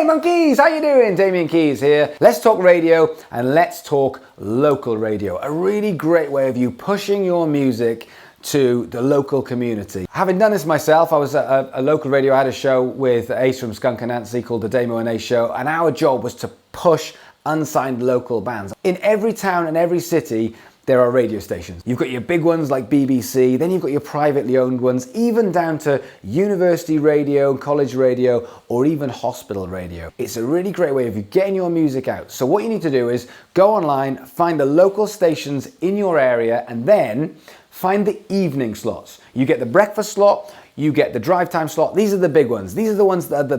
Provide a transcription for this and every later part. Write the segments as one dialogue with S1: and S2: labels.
S1: monkeys, how you doing? Damien Keys here. Let's talk radio and let's talk local radio. A really great way of you pushing your music to the local community. Having done this myself, I was at a local radio. I had a show with Ace from Skunk Anansi called the Damo and Ace Show, and our job was to push unsigned local bands. In every town and every city, there are radio stations. You've got your big ones like BBC, then you've got your privately owned ones, even down to university radio, college radio, or even hospital radio. It's a really great way of you getting your music out. So what you need to do is go online, find the local stations in your area, and then find the evening slots. You get the breakfast slot, you get the drive time slot. These are the big ones. These are the ones that the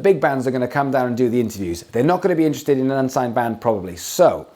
S1: big bands are gonna come down and do the interviews. They're not gonna be interested in an unsigned band probably. So,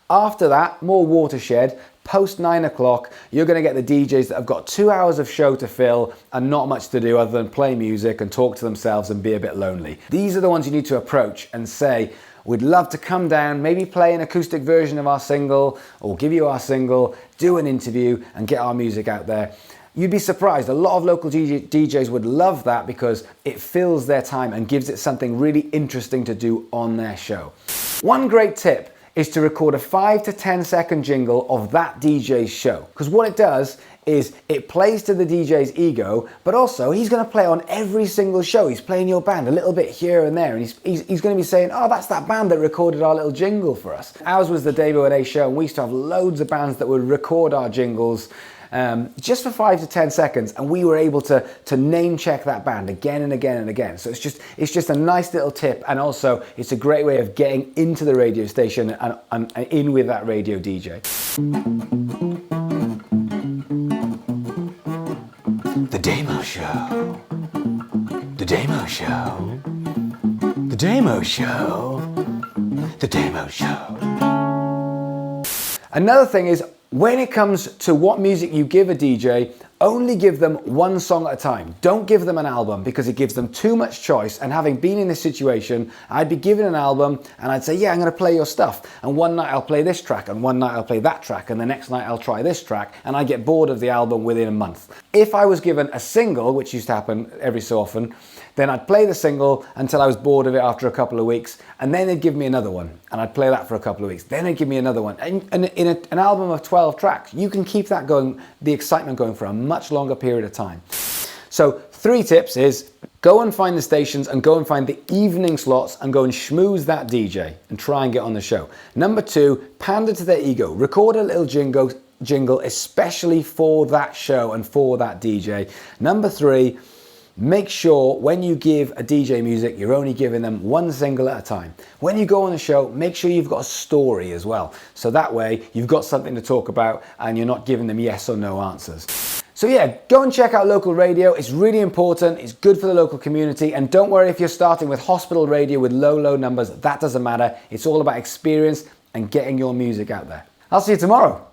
S1: after that, more watershed, post 9 o'clock, you're going to get the DJs that have got 2 hours of show to fill and not much to do other than play music and talk to themselves and be a bit lonely. These are the ones you need to approach and say, we'd love to come down, maybe play an acoustic version of our single or give you our single, do an interview and get our music out there. You'd be surprised, a lot of local DJs would love that because it fills their time and gives it something really interesting to do on their show. One great tip is to record a 5 to 10 second jingle of that DJ's show. Because what it does is it plays to the DJ's ego, but also he's going to play on every single show. He's playing your band a little bit here and there, and he's going to be saying, oh, that's that band that recorded our little jingle for us. Ours was the Damo and Ace Show, and we used to have loads of bands that would record our jingles just for 5 to 10 seconds, and we were able to name check that band again and again and again. So it's just a nice little tip, and also it's a great way of getting into the radio station and in with that radio DJ. The Damo Show. The Damo Show. The Damo Show. The Damo Show. Another thing is, when it comes to what music you give a DJ, only give them one song at a time. Don't give them an album because it gives them too much choice. And having been in this situation, I'd be given an album and I'd say, yeah, I'm gonna play your stuff. And one night I'll play this track and one night I'll play that track and the next night I'll try this track, and I get bored of the album within a month. If I was given a single, which used to happen every so often, then I'd play the single until I was bored of it after a couple of weeks, and then they'd give me another one, and I'd play that for a couple of weeks. Then they'd give me another one. And in an album of 12 tracks, you can keep that going, the excitement going for a much longer period of time. So 3 tips is, go and find the stations and go and find the evening slots and go and schmooze that DJ and try and get on the show. Number 2, pander to their ego. Record a little jingle especially for that show and for that DJ. Number 3, make sure when you give a DJ music, you're only giving them one single at a time. When you go on the show, make sure you've got a story as well. So that way you've got something to talk about and you're not giving them yes or no answers. So yeah, go and check out local radio. It's really important. It's good for the local community. And don't worry if you're starting with hospital radio with low numbers. That doesn't matter. It's all about experience and getting your music out there. I'll see you tomorrow.